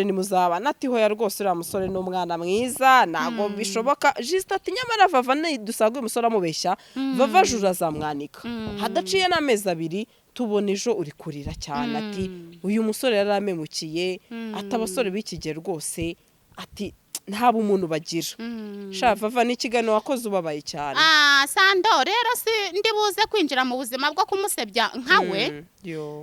ni muzaba natiho ya rwose uriya musore n'umwana mwiza nago bishoboka just ati nyamara Vava ni dusagwe umusore amubeshya Vava jura zamwanika hadaciye n'amezi abiri tubona ejo uri kurira cyane ati uyu musore yaramemukiye atabasore bikige rwose ati ntaba umuntu bagira sha Vava ni kigano wakoze ubabaye cyane Sando rero si ndibuze kwinjira mu buzima bwo kumusebya nkawe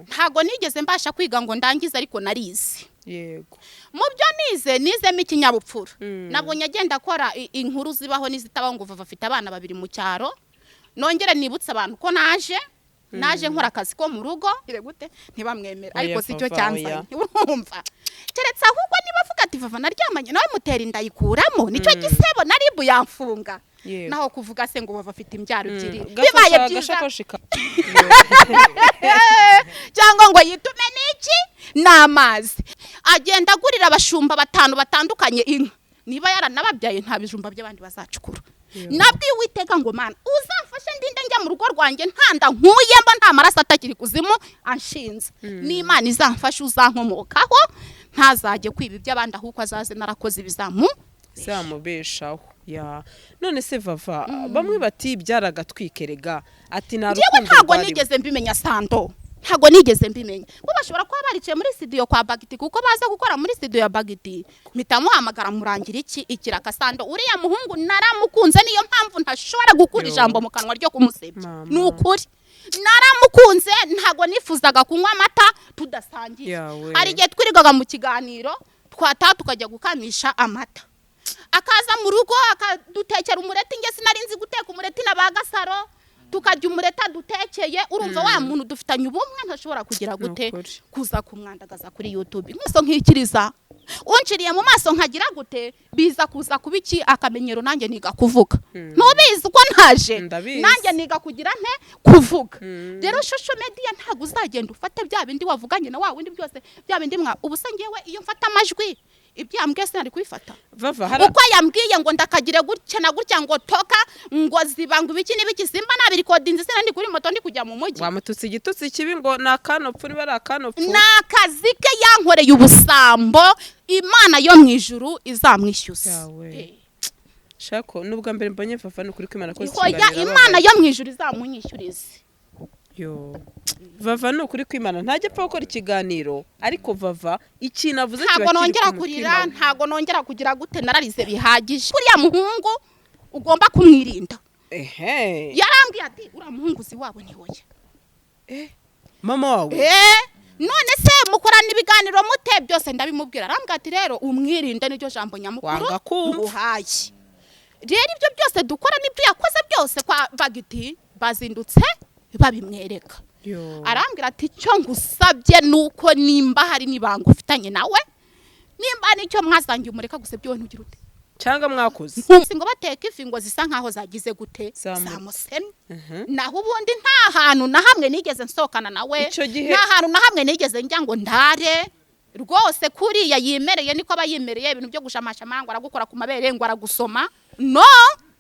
ntago nigeze mbasha kwiga ngo ndangize ariko narize yego mu byo nizemo ikinyabupfura nabonye agenda akora inkuru zibaho n'izitabaho ngo Vava afite abana babiri mu cyaro nongere nibutse abantu ko naje nkora akazi ko mu rugo gute ntibamwemera ariko si cyo cyanzanye urumva keretse ahubwo niba avuga ati Vava naryamanye nawe mutera indayikuramo nicyo gisebo naribu yamfunga naho kuvuga se ngo Vava afite imbyaro ebyiri bibaye byiza cyangwa ngo yitume niki n'amazi agenda agurira abashumba batanu batandukanye inka niba yaranababyaye nta bijumba by'abandi bazacukura nabwiye Uwiteka ngo mana uzamfashe ndinde njya mu rugo rwanjye ntanda nkuyemba nta maraso atakiri kuzimu anshinze n'Imana izamfashe uzankomokaho ntazajye kwiba iby'abandi ahubwo azaze narakoze ibizamu zamubeshaho ya none se Vava bamwe bati byaragatwikerega ati na rukundo ntago nigeze mbimenya Sando ntago nigeze mbimenya bo bashobora kuba barice muri studio kwa Bagiti kuko baza gukora muri studio ya Bagiti mitamuhamagara murangira ikiraka Sando uriya muhungu naramukunze niyo mpamvu ntashobora gukura ijambo mu kanwa ryo kumusebya nukuri naramukunze ntago nifuzaga kunywa amata tudasangiye ari gihe twirigaga mu kiganiro twata tukajya gukamisha amata akaza mu rugo akadutekera umureti nge sinarinzi guteka umureti na bagasaro tukajya umureta dutekeye urumva wa muntu dufitanye ubumwe ntashobora kugira gute kuza kumwandagaza kuri YouTube nkiso nkikiriza unciriye mu maso nkagira gute biza kuza kubiki akamenyero nanjye niga kuvuga nubizi uko ntaje nanjye niga kugira nte kuvuga rero social media ntago uzagenda ufate bya bindi wavuganye na wa windi byose bya bindi mwa ubusa ngewe iyo mfata amajwi ibyo yambwiye sinari kwifata Vava uko yambwiye ngo ndakagire gutya na gutya ngo toka ngo zibangu ibiki n'ibiki simba nabiri kodinze sinandi kuri moto ndi kujya mu mujyi wamututse igitutsi kibi ngo nakanopfu niba ari akanopfu nakazi ke yankoreye ubusambo Imana yo mu ijuru izamwishyuza shako nubwo mbere mbonye Vava n'ukuri kwimana ko Imana yo mu ijuru izamunyishyurize Vava n'ukuri kwimana ntajye apfa gukora ikiganiro ariko Vava ikintu avuze ntago nongera kurira ntago nongera kugira gute nararize bihagije kuriya muhungu ugomba kumwirinda yarambwiye ati uriya muhungu si wabo ni woye mama wawe none se mukorana ibiganiro mute byose ndabimubwira arambwira ati rero umwirinde n'iryo jambo nyamukuru nguhaye rero ibyo byose dukora n'ibyo yakoze byose kwa Bagiti bazindutse babimwereka arambwira ati cyo ngusabye nuko nimba hari nibanga ufitanye nawe nimba nicyo mwazangiye umureka gusebye we ntugira ute cyangwa mwakoze ngo bateka ifi ngo zisa nkaho zagize gute zamusene naho ubundi nta hantu na hamwe nigeze nsokana nawe nta hantu na hamwe nigeze njya ngo ndare rwose kuriya yimereye niko abayimereye ibintu byo gushamasha mango aragukora ku mabere ngo aragusoma no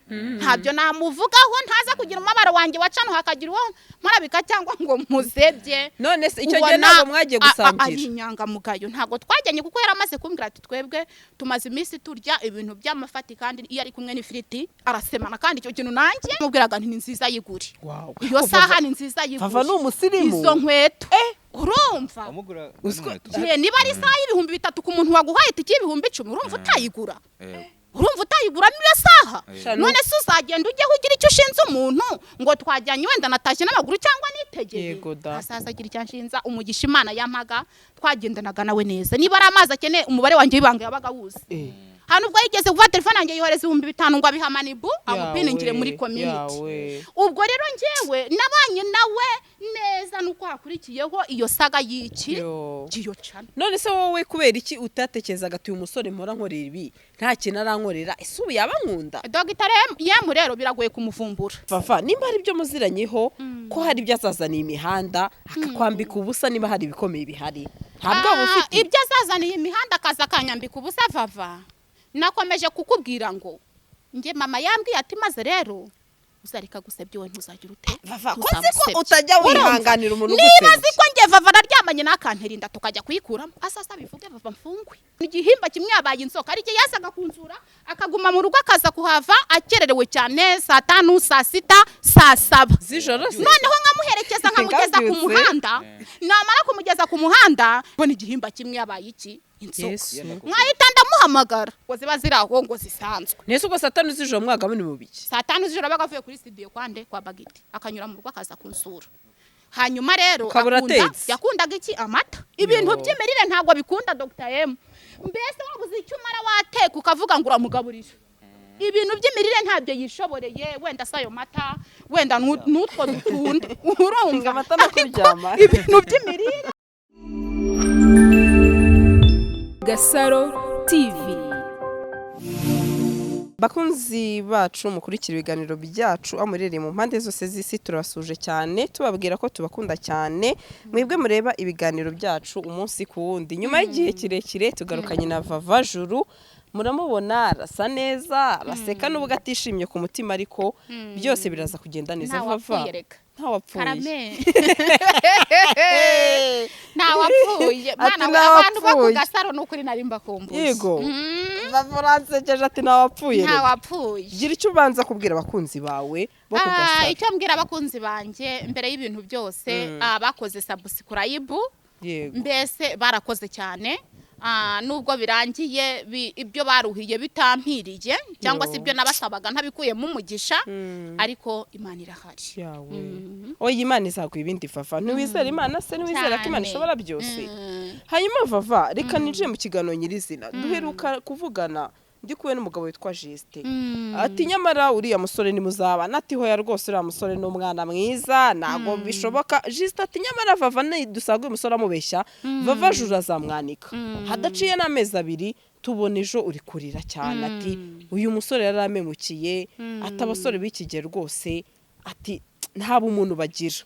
ntabyo namuvugaho ntaza kugira umabaro wanjye wacano hakagira uwo marabika cyangwa ngo muzebye none se icyo gihe ntabwo mwagiye gusangira ari inyangamugayo ntabwo twajyanye kuko yaramaze kumbwira ati twebwe tumaze iminsi turya ibintu by'amafati kandi iyo ari kumwe n'ifiriti arasemana kandi icyo kintu nanjye mubwiraga nti ni nziza yiguri iyo saha ni nziza yiguri Vava n'umusirimu izo nkweto urumva niba ari isaha y'ibihumbi 3 ku muntu waguhaye itike y'ibihumbi 10 urumva utayigura urumva utayiguramo iyo saha none se uzagenda ujye ugira icyo ushinze umuntu ngo twajyanye wenda natashye n'amaguru cyangwa nitegeye asaza agira icyo anshinza umugisha Imana yampaga twagendanaga nawe neza niba ari amazi akeneye umubare wanjye w'ibanga yabaga wuzi hano ubwo yigeze kuva telefone yanjye yohereza 5,000 ngo abihamanibu amupiningire muri community ubwo rero ngewe nabanye nawe neza nuko hakurikiyeho iyo saga y'iki giyo cyane none se wowe kubera iki utatekerezaga ati uyu musore mpora nkorera ibi nta kintu arankorera ese ubu yaba nkunda Dr. Yemu rero biragoye kumuvumbura Vava nimba hari ibyo muziranyeho ko hari ibyo azazaniye imihanda akakwambika ubusa niba hari ibikomeye bihari ntabwo bufite ibyo azazaniye imihanda akaza akanyambika ubusa Vava nakomeje kukubwira ngo nge mama yambwiye ati maze rero uzareka gusebya wowe ntuzagira ute Vava koze ko utajya wihanganira umuntu niba gusebya ziko nge Vava naryamanye n'akanterinda tukajya kuyikuramo asasa bivuge Vava mfungwe igihimba kimwe yabaye inzoka ari cyo yasaga kunzura akaguma mu rugo akaza kuhava akererewe cyane saa 5 saa 6 saa 7 z'ijoro noneho nkamuherekeza nkamugeza ku muhanda namara kumugeza ku muhanda mbona igihimba kimwe yabaye iki inzoka mwahita ndamuhamagara ngo ziba ziri aho ngo zisanzwe nese ubwo saa 5 z'ijoro mwaga muri mu biki saa 5 z'ijoro bagavuye kuri studio kwande kwa Bagiti akanyura mu rugo akaza kunsura hanyuma rero yakundaga iki amata ibintu by'imirire ntabwo bikunda Dr. M mbese wabuze icyo umara wateka ukavuga ngo uramugaburira ibintu by'imirire ntabyo yishoboreye wenda sayo mata wenda nutwo dutunda urumva amata no kuryama ibintu by'imirire Gasaro TV. Bakunzi bacu mukurikira ibiganiro byacu amurereye mu mpande zose z'isi turabasuje cyane tubabwira ko tubakunda cyane mwebwe mureba ibiganiro byacu umunsi ku wundi nyuma y'igihe kirekire tugarukanye na Vava Juru muramubona arasa neza araseka n'ubwo atishimye ku mutima ariko byose biraza kugenda neza Vava karame ntawapfuye mwana abantu bo Gasaro n'ukuri nari mbakumbuye yego bavuransekeje ati ntawapfuye gira icyo ubanza kubwira abakunzi bawe bo ku Gasaro icyo mbwira abakunzi banje mbere y'ibintu byose bakoze subscribe mbese barakoze cyane nubwo birangiye ibyo baruhiye bitampiriye cyangwa se ibyo nabasabaga ntabikuye mu mugisha ariko Imana irahari oya Imana izaguha ibindi Vava ntiwizera Imana se ntiwizera ko Imana ishobora byose hanyuma Vava reka nije mu kiganiro nyirizina duheruka kuvugana ndi kuwe n'umugabo witwa Juste ati nyamara uriya musore ni muzabana ati hoya rwose uriya musore ni umwana mwiza nago bishoboka Juste ati nyamara Vava dusagwe umusore amubeshya Vava Juru azamwanika hadaciye n'amezi 2 tubona ejo uri kurira cyane ati uyu musore yaramemukiye ati abasore b'ikige rwose ati ntaba umuntu bagira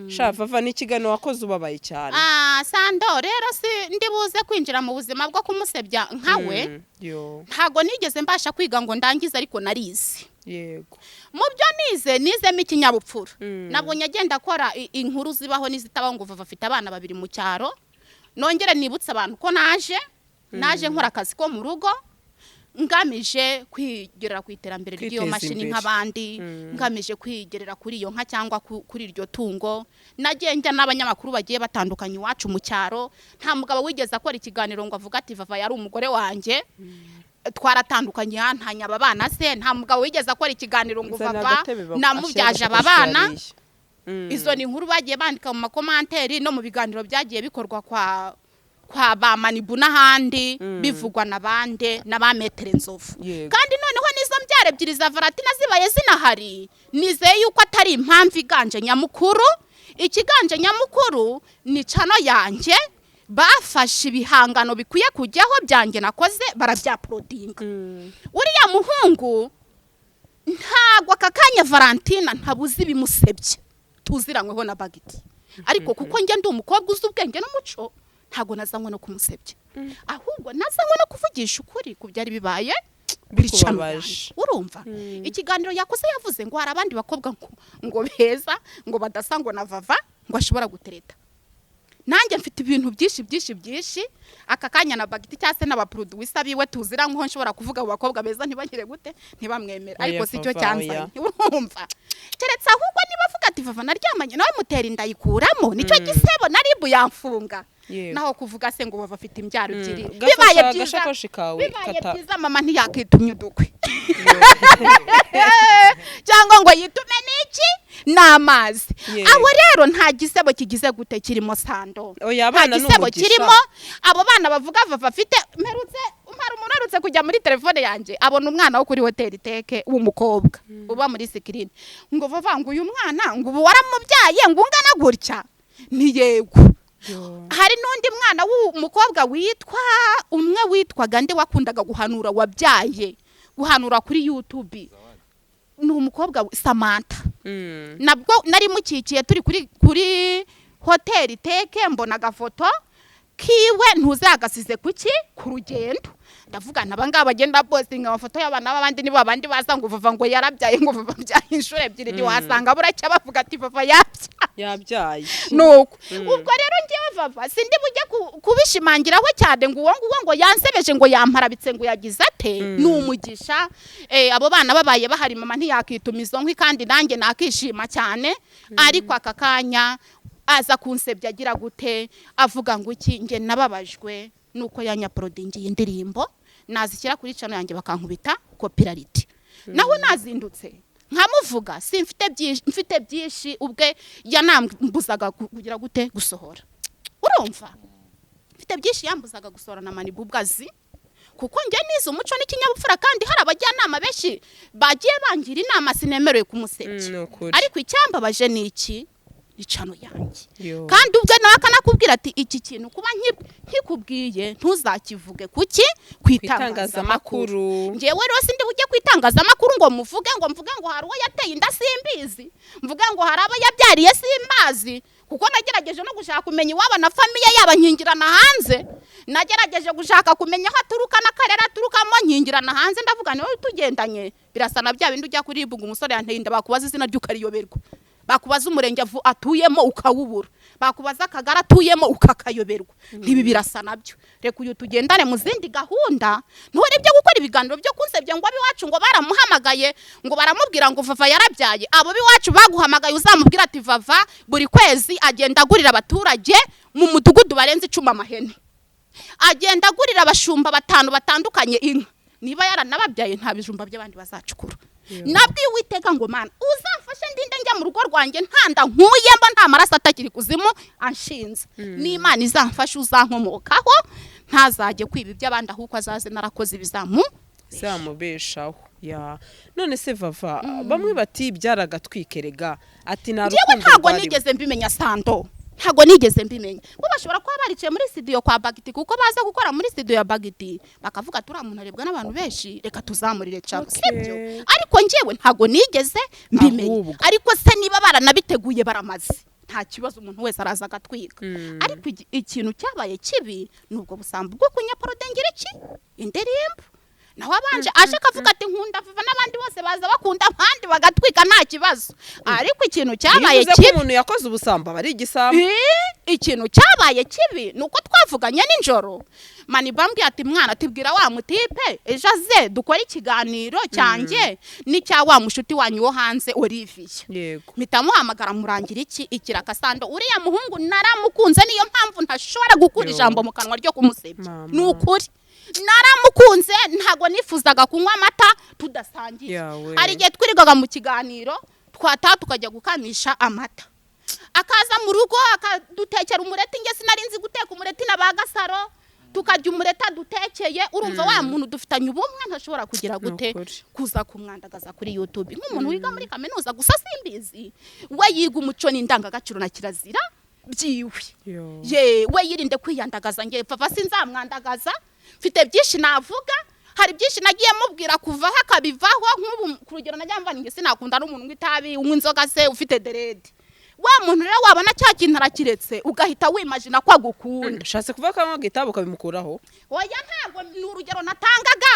sha Vava n'ikigano wakoze ubabaye cyane Sando rero si ndibuze kwinjira mu buzima bwo kumusebya nkawe ntago nigeze mbasha kwiga ngo ndangize ariko narize yego mu byo nizemo ikinyabupfura nabwo nyagenda akora inkuru zibaho n'izitabaho ngo Vava afite abana 2 mu cyaro nongere nibutse abantu ko naje nkora akazi ko mu rugo ngamije kwigerera ku iterambere ry'iyo mashini nk'abandi ngamije kwigerera kuri iyo nka cyangwa kuri iryo tungo nagenda n'abanyamakuru bagiye batandukanye iwacu mu cyaro nta mugabo wigeze akora ikiganiro ngo avuga ati Vava yari umugore wanjye twaratandukanye ntanya ababana se nta mugabo wigeze akora ikiganiro ngo Vava namubyaje ababana izo ni inkuru bagiye bandika mu makomanteri no mu biganiro byagiye bikorwa kwa ba Manibu n'ahandi bivugwa nabande n'abametere nzovu kandi noneho nizo mbyare ebyiri za Varatina zibaye zinahari nizeye yuko atari impamvu iganje nyamukuru ikiganje nyamukuru ni cano yanjye bafashe ibihangano bikwiye kujyaho byanjye nakoze barabyaprodinga uriya muhungu ntago akakanya Valentina ntabuzi bimusebye tuziranyweho na Bagiti ariko kuko njye ndi umukobwa uzi ubwenge n'umuco ntago nazanywe no kumusebya ahubwo nazanywe no kuvugisha ukuri ku byari bibaye bikubabaje urumva ikiganiro yakoze yavuze ngo hari abandi bakobwa ngo beza ngo badasa ngo na Vava ngo ashobora gutereta nanjye mfite ibintu byinshi aka kanya na Bagiti cyase n'abaproducer biwe tuzira nko nshobora kuvuga abo bakobwa beza ntibagire gute ntibamwemera ariko sicyo cyanzanye urumva keretse ahubwo niba avuga ati Vava naryamanye nawe mutera indayikuramo nicyo gisebo naribu yamfunga naho kuvuga se ngo Vava afite imbyaro ebyiri bibaye byiza mama ntiyakitumye udukwe cyangwa ngo yitume niki n'amazi abo rero nta gisebo kigize gute kirimo Sando nta gisebo kirimo abo bana bavuga Vava afite mperutse kujya muri telefone yanjye abona umwana wo kuri hoteli teke w'umukobwa uba muri screen ngo Vava ngo uyu mwana ngo ubu waramubyaye ngo ungana gutya ni yego hari n'undi mwana w'umukobwa witwaga ndi wakundaga guhanura wabyaye guhanura kuri YouTube ni umukobwa Samantha nabwo nari mukikiye turi kuri hoteli teke mbona gafoto kiwe ntuzagasize kuki ku rugendo ndavuga nabangaba bagenda posting amafoto y'abana b'abandi nibo abandi baza ngo Vava ngo yarabyaye ngo Vava byaye inshuro ebyiri wasanga buracya bavuga ati Vava yabyaye nuko ubwo rero ngiye Vava sindi bujye kubishimangiraho cyane ngo uwo ngo yansebeje ngo yamparabitse ngo yagize ate n'umugisha abo bana babaye bahari mama ntiyakitumizo nkwi kandi nanjye nakishima cyane ariko akakanya aza kunsebya agira gute avuga ngo iki nge nababajwe nuko yanyaporodingiye indirimbo nazishyira kuri channel yanjye bakankubita copyright naho nazindutse nkamuvuga mfite byinshi ubwe yanambuzaga kugira gute gusohora urumva mfite byinshi yambuzaga gusohora na Manibu bwazi kuko nge nize umuco n'ikinyabupfura kandi hari abajyanama benshi bagiye bangira inama sinemerewe kumusebya ariko icyambabaje ni iki icano yanjye kandi ubwo nawe akanakubwira ati iki kintu kuba nkikubwiye ntuzakivuge kuki kwitangazamakuru ngewe rero sindi bujye kwitangazamakuru ngo mvuge ngo hari uwo yateye inda simbizi mvuge ngo hari abo yabyariye simbazi kuko nagerageje no gushaka kumenya iwabo na famiye yaba nkingirana hanze nagerageje gushaka kumenya aho aturuka n'akarere aturukamo nkingirana hanze ndavuga niwe tugendanye birasa na bya bindi ujya kuri ibuga umusore yanteye inda bakubaza izina ry'ukariyoberwa bakubaza umurenge atuyemo ukawubura bakubaza akagara atuyemo ukakayoberwa ntibi birasa nabyo reka uyu tugendane mu zindi gahunda nturi byo gukora ibiganiro byo kunsebye ngo abiwacu ngo baramuhamagaye ngo baramubwira ngo Vava yarabyaye abo biwacu baguhamagaye uzamubwira ati Vava buri kwezi agenda agurira abaturage mu mudugudu barenze 10 amahene agenda agurira abashumba 5 batandukanye inka niba yaranababyaye nta bijumba by'abandi bazacukura nabwiye Uwiteka ngo Mana uzamfashe ndinde njya mu rugo rwanjye ntanda nkuyemo nta maraso atakiri kuzimu anshinze n'Imana izamfashe uzankomokaho ntazajye kwiba iby'abandi ahubwo azaze narakoze bizamubeshaho none se Vava bamwe bati byaragatwikerega ati narukundo ntago nigeze mbimenya Sando ntago nigeze mbimenya bo bashobora kuba baricaye muri studio kwa Bagiti kuko baza gukora muri studio ya Bagiti bakavuga turi umuntu arebwa n'abantu benshi reka tuzamurire cyane sibyo ariko ngewe ntago nigeze mbimenya ariko se niba baranabiteguye baramaze nta kibazo umuntu wese araza agatwika ariko ikintu cyabaye kibi nubwo busambu bwo kunyaporodengera iki indirimbo naho abanje aje kavuga ati nkunda Vava n'abandi bose baza bakunda abandi bagatwika nta kibazo ariko ikintu cyabaye kibi umuntu yakoze ubusamba bari igisamba ikintu cyabaye kibi nuko twavuganye ninjoro Manibu ambwiye ati mwana tibwira wa mutipe ejo aze dukora ikiganiro cyanjye n'icya wa mushuti wanyu wo hanze Olivier yego mitamuhamagara murangira iki ikiraka Sando uriya muhungu naramukunze niyo mpamvu ntashobora gukura ijambo mu kanwa ryo kumusebya nukuri naramukunze ntago nifuzaga kunywa amata tudasangiye ari gihe twirigaga mu kiganiro twata tukajya gukamisha amata akaza mu rugo akadutekera umureti nge sinarinzi guteka umureti na bagasaro tukajya umureta dutekeye urumva wa muntu dufitanye ubumwe ntashobora kugira gute kuza kumwandagaza kuri YouTube nk'umuntu wiga muri kaminuza gusa simbizi we yiga umuco n'indangagaciro na kirazira byiwe we yirinde kwiyandagaza nge Vava sinzamwandagaza mfite byinshi navuga hari byinshi nagiye mubwira kuva hakabivaho nk'ubu ku rugero najya mva ninge sinakunda n'umuntu ngitabi unywa inzoga se ufite derede wa muntu rero wabona cya kintu arakiretse ugahita wimagina ko agukunda shatse kuva kamwe gitabo kabimukuraho oya ntago ni urugero natangaga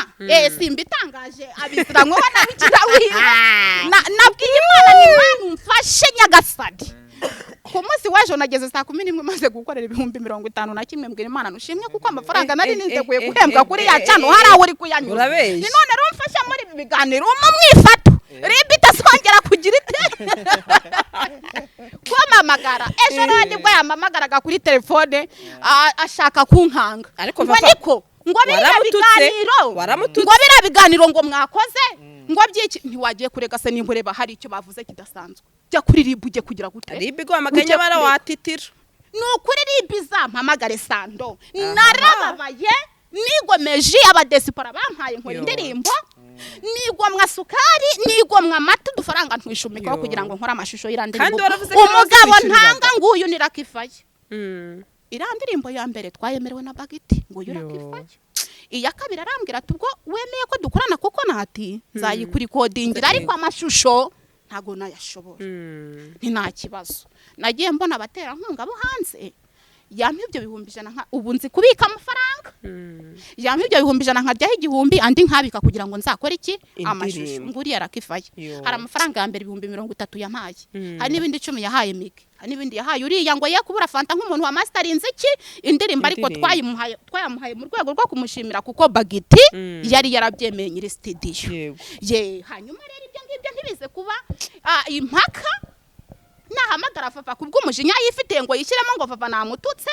simbitangaje abiziranywe nabikira wiwe nabwiye Imana ni Imana mfashe nyagasadi ku munsi waje nageze saa 11 maze gukorera 51,000 mbwira Imana nushimye kuko amafaranga nari ninteguye guhembwa kuri ya cano haraho uri kuyanyura ni none rero mfashe muri ibi biganiro umwifato ribita songera kugira ite kwamamagara ejo rero bwo yamamagaraga kuri telefone ashaka kunkanga ariko ngo bira biganiro ngo mwakoze ngo byiki ntiwagiye kurega se nimbureba hari icyo bavuze kidasanzwe jya kuri ribu ujye kugira gute ribu gwamaganya bara watitira nukuri ribu zampamagare Sando narababaye nigomeje abadesipora bampaye nkora indirimbo nigomwa sukari nigomwa amata dufaranga ntwishumikaho kugira ngo nkora amashusho y'irandiririmbo umugabo ntanga nguyu nirakifaye irandirimbo ya mbere twayemerewe na Bagiti ngo yurakifaye iya kabiri arambwira ati ubwo wemeye ko dukorana koko nati nzayikuri kodingira ariko amashusho ntago nayashobora ni nta kibazo nagiye mbona abatera nkunga bo hanze yampa ibyo 100 ubu nzi kubika amafaranga yampa ibyo 100 nkaryaho 1000 andi nkabika kugira ngo nzakore iki amashusho nguri yarakifaye hari amafaranga ya mbere 30 yampaye hari n'ibindi 10 yahaye Mike hari n'ibindi yahaye uriya ngo ye kubura fanta nk'umuntu wa masterinze iki indirimbo ariko twayamuhaye mu rwego rwo kumushimira kuko Bagiti yari yarabyemeye nyiri studio ye hanyuma rero ibyo ngibyo ntibize kuba impaka nahamagara Vava kubw'umujinya yifitiye ngo yishyiremo ngo Vava namututse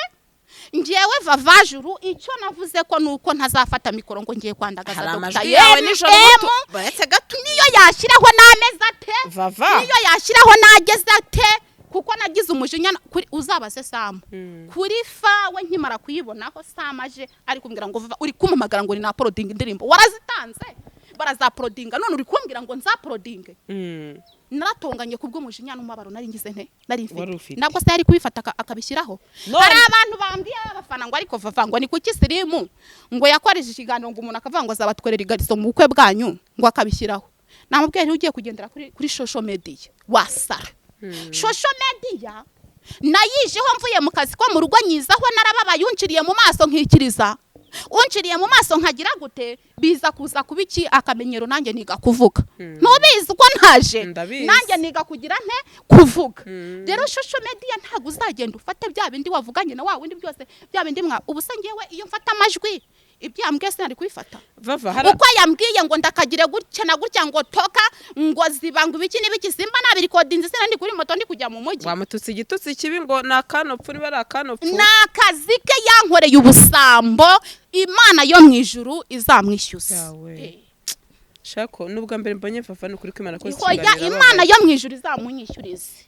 ngiyewe Vava juru icyo navuze ko nuko ntazafata mikoro ngo ngiye kwandagaza Dr. yawe nijoro baretse gato niyo yashyiraho n'ameza ate Vava niyo yashyiraho n'ageze ate kuko nagize umujinya uzabaze Sam kuri fawe nkimara kuyibonaho Sam aje ari kumbwira ngo Vava uri kumumagara ngo ni na proding indirimbo warazitanze barazaprodinga none uri kumbwira ngo nzaprodinge naratonganye kubw'umujinya n'umubaro nari ngize nte nari mfite nabwo se yari kubifata akabishyiraho hari abantu bambiye abafana ngo ariko Vava ngo ni kuki sirimu ngo yakoresha ikiganiro ngo umuntu akavuga ngo azabatwerera igariso mu bukwe bwanyu ngo akabishyiraho namubwiye ugiye kugendera kuri social media wasara social media nayijeho mvuye mu kazi ko mu rugo nyizaho narababaye unciriye mu maso nkikiriza unciriye mu maso nkagira gute biza kuza kubiki akamenyero nanjye niga kuvuga ntubizi uko ntaje nanjye niga kugira nte kuvuga rero social media ntago uzagenda ufate bya bindi wavuganye na wa wundi byose bya bindi ubusa ngewe iyo mfata amajwi ibyo yambwiye sinari kubifata uko yambwiye ngo ndakagire gutya na gutya ngo toka ngo zibangu ibiki n'ibiki simba nabirikodinze sina ndi kuri moto ndi kujya mu mujyi wamututse igitutsi kibi ngo nakanopfu niba ari akanopfu nakazi ke yankoreye ubusambo Imana yo mwijuru izamwishyuza shako nubwo mbere mbonye Vava n'ukuri kw'Imana ko Imana yo mwijuru izamunyishyurize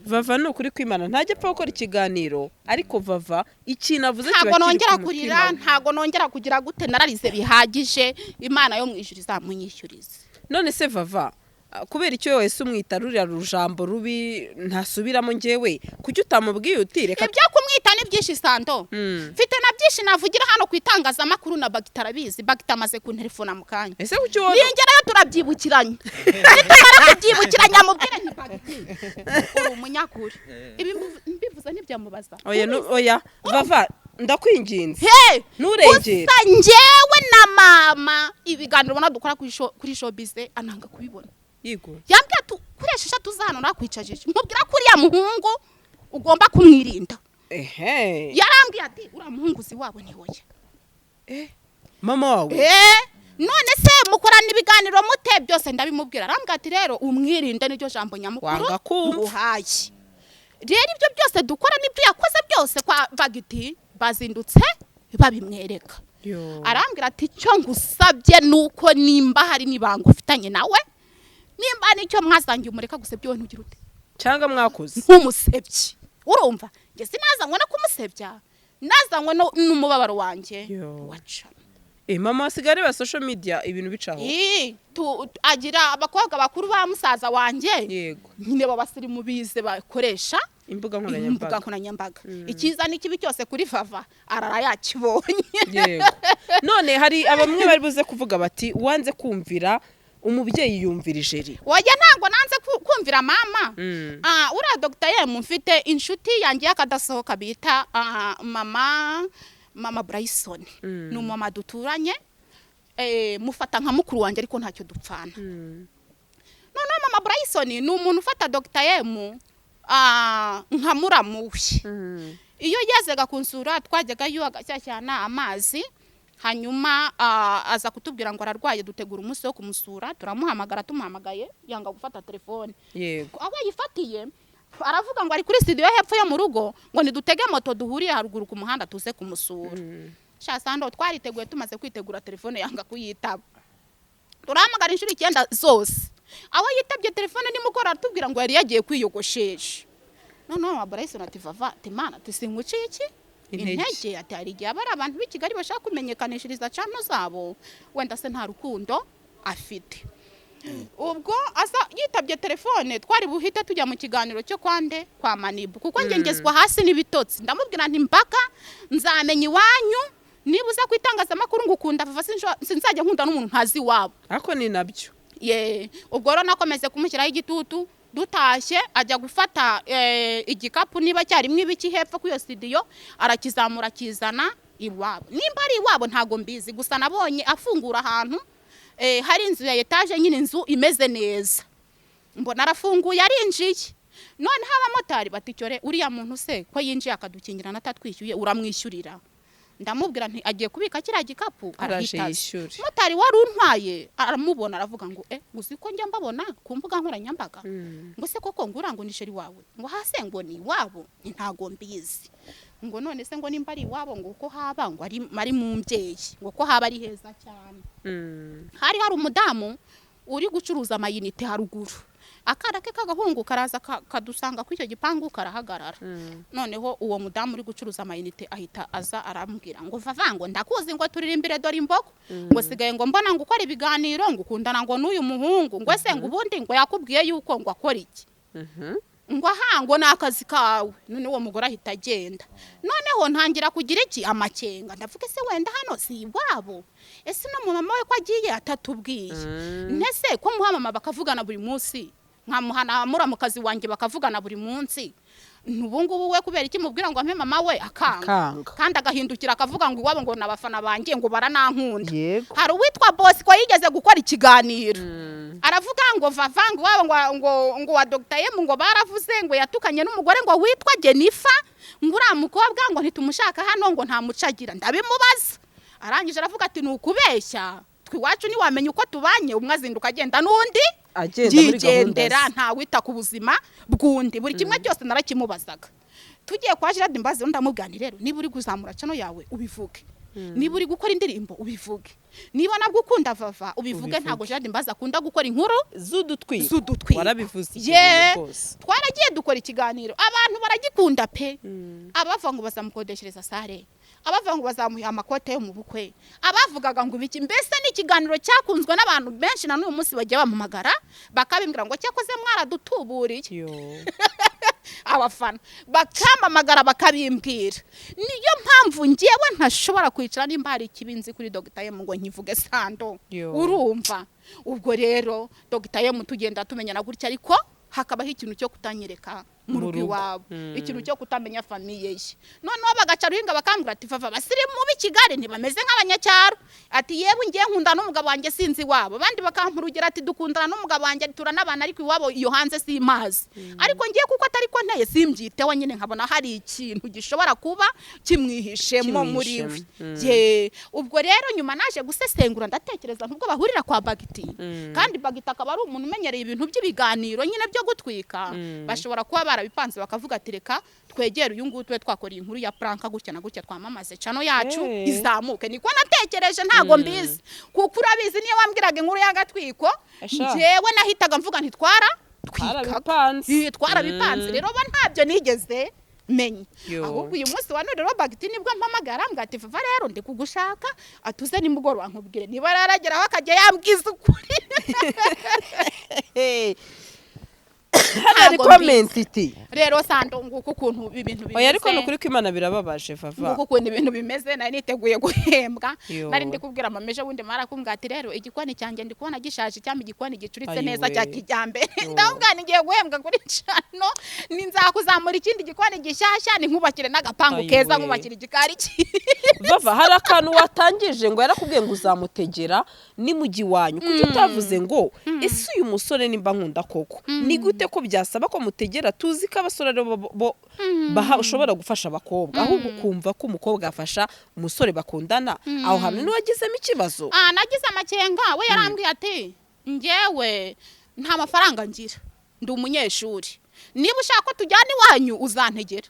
Vava n'ukuri kw'Imana ntajye pfa gukora ikiganiro ariko Vava ikintu avuze ntago nongera kurira ntago nongera kugira gute nararize bihagije Imana yo mwijuru izamunyishyurize none se Vava kubera icyo wese umwita rurira rujambo rubi ntasubiramo ngewe kuki utamubwiye uti reka ibyo kumwita ni byinshi Sando mfite na byinshi navugira hano kwitangaza makuru na Bagita arabizi Bagita amaze ku telefone mu kanya ese kuki wowe ningerayo turabyibukiranya nitumara kubyibukiranya mubwire nti Bagiti uri umunyakuri ibi mbivuze ntibyamubaza oya Vava ndakwinginze nurengere gusa ngewe na mama ibiganiro ubona dukora kuri showbiz ananga kubibona yambwiye tukoresha tuzano nakwicajije mubwira ko uriya muhungu ugomba kumwirinda yarambwiye ati uriya muhungu si wabo ni wowe mama wawe none se mukorana ibiganiro mute byose ndabimubwira arambwiye ati rero umwirinde niryo jambo nyamukuru uhaye rero ibyo byose dukora nibyo yakoze byose kwa Bagiti bazindutse babimwereka arambwira ati cyo ngusabye nuko nimba hari nibanga ufitanye nawe nimba nicyo mwazangiye umureka gusebya we ntugira ute cyangwa mwakoze nk'umusebyi urumva nge sinazanywe no kumusebya nazanywe n'umubabaro wanjye waca mama asigare ba social media ibintu bicaho agira abakobwa bakuru ba musaza wanjye yego nyine babasirimu bize bakoresha imbuga nkoranyambaga ikiza n'ikibi cyose kuri Vava arara yakibonye yego none hari abamwe bari buze kuvuga bati wanze kumvira umubyeyi yumvira ijeri wajya ntango nanze kumvira mama ura Dr. Yemu mfite inshuti yangiye akadasohoka bita mama Bryson ni umama duturanye mufata nka mukuru wanjye ariko ntacyo dupfana none mama Bryson ni umuntu ufata Dr. Yemu nka muramuwe iyo yazaga kunsura twajyaga yo agashyashyana amazi hanyuma aza kutubwira ngo ararwaye dutegura umunsi wo kumusura turamuhamagara tumuhamagaye yanga gufata telefone yego aho yifatiye aravuga ngo ari kuri studio hepfo yo mu rugo ngo nidutege moto duhuriye haruguru ku muhanda tuze kumusura Sando twariteguye tumaze kwitegura telefone yanga kuyitaba turahamagara inshuro 9 zose aho yitabye telefone nimugora atubwira ngo yari yagiye kwiyogoshesha none Bryson ati Vava timana tisinguci iki intege ati hari igihe abari abantu b'i Kigali bashaka kumenyekanishiriza channel zabo wenda se nta rukundo afite ubwo asa yitabye telefone twari buhite tujya mu kiganiro cyo kwande kwa Manibu kuko ngengezwa hasi n'ibitotsi ndamubwira nti mpaka nzamenya iwanyu nibuza kwitangaza makuru ngukunda Vava sinzajya nkunda n'umuntu ntazi wabo ako ni nabyo ubwo rero nakomeze kumushyiraho igitutu dutashye ajya gufata igikapu niba cyarimwe ibiki hepfo ku iyo studio arakizamura kizana iwabo. Nimba ari iwabo ntago mbizi, gusa nabonye afungura ahantu hari inzu ya etage nyine, inzu imeze neza, mbona arafunguye arinjiye. Noneho abamotari baticyore uriya muntu se ko yinjiye akadukingira natatwishyuye uramwishyurira. Ndamubwira nti agiye kubika kiriya gikapu arahitaza. Motari wari untwaye aramubona aravuga ngo uzi ko njya mbabona ku mbuga nkoranyambaga, ngo se koko ngura ngo nisheri wawe, ngo hase ngo ni iwabo, ntago mbizi. Ngo none se ngo nimba ari iwabo ngo uko haba ngo ari mu mbyeyi, ngo ko haba ari heza cyane. Hari umudamu uri gucuruza amayinite haruguru, akana ke kagahungu karaza kadusanga ku icyo gipangu karahagarara. Noneho uwo mudamu uri gucuruza amayinite ahita aza arambwira ngo vavango ndakuzi ngo turirimbire dore imbogo, ngo sigaye ngo mbona ngo ukora ibiganiro ngo ukundana ngo n'uyu muhungu, ngo se ngo ubundi ngo yakubwiye yuko ngo akora iki, ngo ngo nakazi kawe. None uwo mugore ahita agenda. Noneho ntangira kugira iki amakenga, ndavuga se wenda hano si iwabo, ese no mama we ko agiye atatubwiye, ntese ko muha mama bakavugana buri munsi, nkamuhana muramukazi wanjye bakavugana buri munsi, nubungubu we kubera iki mubwira ngo ampe mama we akanga kandi agahindukira akavuga ngo iwabo ngo nabafana banjye ngo baranankunda. Hari uwitwa boss ko yigeze gukora ikiganiro aravuga ngo vavanga iwabo ngo wa Dr. M ngo baravuze ngo yatukanye n'umugore ngo witwa Jennifer, ngo uriya mukobwa ngo ntitumushaka hano ngo ntamucagira. Ndabimubaza arangije aravuga ati nukubeshya, twiwacu ni wamenye uko tubanye, umwe azinduka agenda n'undi yigendera, nta wita ku buzima bw'undi. Buri kimwe cyose narakimubazaga. Tugiye kwa Gerard Mbazi ndamubwira rero, niba uri kuzamura cano yawe ubivuge, niba uri gukora indirimbo ubivuge, niba nabwo ukunda vava ubivuge. Ntago Gerard Mbazi akunda gukora inkuru z'udutwi warabivuze. Twaragiye dukora ikiganiro, abantu baragikunda pe. Abava ngo bazamukodeshereza sare, abava ngo bazamuha amakote yo mu bukwe, abavugaga ngo ibiki. Mbese ni ikiganiro cyakunzwe n'abantu benshi, na n'uyu munsi bagiye bamamagara bakabimbwira ngo cyakoze mwaradutuburiye. Abafana bakamamagara bakabimbwira. Niyo mpamvu ngiyewe ntashobora kwicara nimba hari ikibinzi kuri Dr. M ngo nkivuge Sando, urumva. Ubwo rero Dr. M tugenda tumenyana gutya, ariko hakabaho ikintu cyo kutanyereka mu rugo iwabo, ikintu cyo kutamenya famiye ye. Noneho bagaca ruhinga bakambwira ati vava basirimu b'Ikigali ntibameze nk'abanyacyaro, ati yewe ngiye nkunda n'umugabo wanjye sinzi iwabo. Abandi bakampurugira ati dukundana n'umugabo wanjye turanabana ariko iwabo iyo hanze si mazi. Ariko ngiye kuko atari ko nteye simbyiteho nyine, nkabona hari ikintu gishobora kuba kimwihishemo muri we. Ubwo rero nyuma naje gusesengura ndatekereza ntubwo bahurira kwa Bagiti, kandi Bagiti akaba ari umuntu umenyereye ibintu by'ibiganiro nyine byo gutwika. Bashobora kuba barabipanze bakavuga ati reka twegere uyu nguyu twe twakora inkuru ya pranka gutya na gutya twamamaze cano yacu izamuke. Niko natekereje, ntago mbizi kuko urabizi niyo wambwiraga inkuru y'agatwiko jewe nahitaga mvuga nti twarabipanze. Rero ba ntabyo nigeze menye. Ahubwo uyu munsi wa none rero Bagiti nibwo mpamagara mbwati vava rero ndi kugushaka atuze nimugoroba nkubwire niba yarageraho akajya yambwiza ukuri. Hari comment iti rero Sando nguko ukuntu ibintu bimeze. Oya ariko nukuri ko Imana birababaje vava. Nguko ukuntu ibintu bimeze nari niteguye guhembwa. Nari ndi kubwira mameje wundi marakumbwa ati rero igikoni cyanjye ndi kubona gishaje cyangwa igikoni gicuritse neza cya kijyambere. Ndabwa ngiye guhembwa kuri cano, ninzakuzamura ikindi gikoni gishyashya ni nkubakire n'agapangu keza nkubakire igikari ki. Vava hari akantu watangije ngo yarakubwiye ngo uzamutegera ni mugi wanyu. Kuki utavuze ngo ese uyu musore nimba nkunda koko ni gute ko byasaba ko mutegera? Tuzi ko abasore bo ushobora gufasha abakobwa, ahubwo kumva ko umukobwa afasha umusore bakundana. Aho hamwe n'uwagizemo ikibazo. Nagize amakenga. We yarambwiye ati ngewe nta mafaranga ngira, ndi umunyeshuri, niba ushaka ko tujyana iwanyu uzantegera.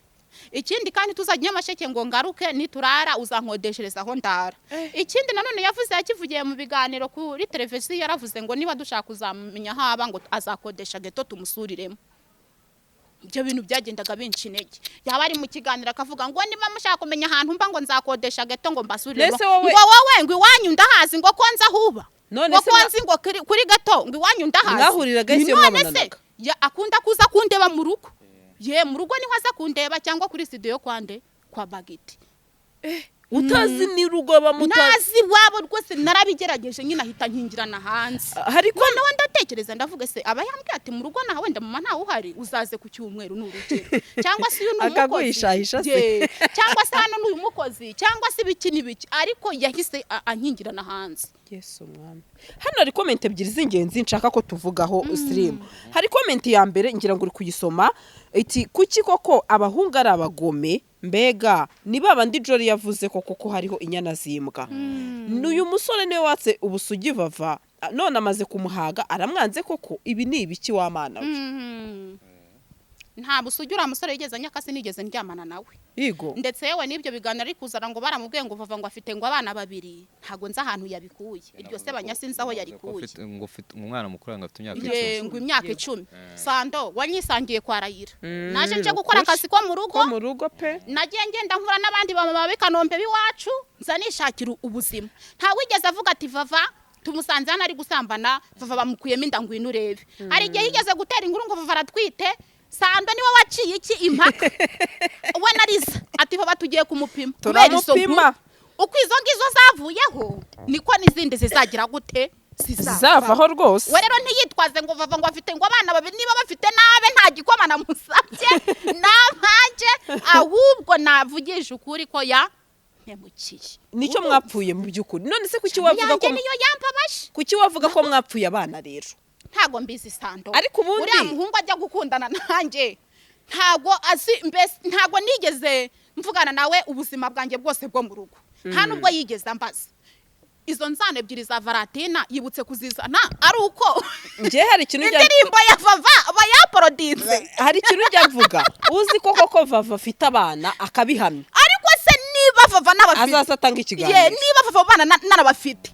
Ikindi kandi tuzajya amasheke ngo ngaruke niturara uzankodeshereza aho ndara. Ikindi nanone yavuze yakivugiye mu biganiro kuri televiziyo, yaravuze ngo niba dushaka uzamenya haba ngo azakodesha geto tumusuriremo. Ibyo bintu byagendaga benshi intege. Yaba ari mu kiganiro akavuga ngo niba mushaka kumenya ahantu mba ngo nzakodesha geto ngo mbasuriremo. Ngo wowe ngo iwanyu ndahazi ngo konza huba. None se konzi ngo kuri gato ngo iwanyu ndahazi. Mwahuriraga ese mwabonanaga? Ya akunda kuza kundeba mu rugo. Mu rugo niho aza kundeba cyangwa kuri studio kwa Bagiti. utazi ni rugo bamutazi nazi wabo rwose narabigerageje nyine ahita nkingirana hanze ariko nawe ndatekereza ndavuga se aba yambwiye ati mu rugo nawe wenda mama ntawe uhari uzaze ku cyumweru n'urugero cyangwa se uyu ni umukozi akaguhishahisha se cyangwa se hano n'uyu mukozi cyangwa se ibiki n'ibiki ariko yahise ankingirana hanze. Yesu mwami. Hano hari comment ebyiri z'ingenzi nshaka ko tuvugaho Slim. Hari comment ya mbere ngira ngo uri kuyisoma iti kuki koko abahungu ari abagome mbega ni babandi Jolly yavuze ko hariho inyana zimbwa. N'uyu musore niwe watse ubusugi Vava none amaze kumuhaga aramwanze koko ibi ni ibiki w'amana we. Nta busugi uriya musore yigeze anyakasi nigeze ndyamana nawe Yego. ndetse yewe n'ibyo biganiro ari kuzana ngo baramubwiye ngo Vava ngo afite ngo abana babiri ntago nzi ahantu yabikuye iryo se banyasinze aho yarikuye ngo ufite umwana mukuru ngo afite imyaka 10 ngo imyaka 10 Sando wanyisangiye kwa Rayira naje nje gukora akazi ko mu rugo pe nagiye ngenda nkura n'abandi bamama b'Ikanombe biwacu nzanishakira ubuzima nta wigeze avuga ati Vava tumusanze hano ari gusambana Vava bamukuyemo inda ngwino urebe ari igihe yigeze gutera inkuru ngo Vava aratwite Sando niwe waciye iki impaka we nariza ati Vava tugiye kumupima turamupima uko izo ngizo zavuyeho niko n'izindi zizagira gute zizavaho rwose we rero ntiyitwaze ngo Vava ngo afite ngo abana babiri niba bafite nabe nta gikoma namusabye nampaje ahubwo navugisha ukuri ko ya ntemukiye nicyo mwapfuye mu by'ukuri none se kuki wavuga ko niyo yambabaje kuki wavuga ko mwapfuye abana rero ntago mbizi Sando ariko ubundi uriya muhungu ajya gukundana nanjye ntago azi mbese ntago nigeze mvugana nawe ubuzima bwanjye bwose bwo mu rugo nta nubwo yigeze ambaza izo nzane ebyiri za Varatina yibutse kuzizana ari uko nje hari ikintu indirimbo ya Vava bayaporodinze hari ikintu ujya mvuga uzi koko Vava afite abana akabihamya ariko se niba Vava n'abafite azasatanga ikiganiro niba Vava abana n'abafite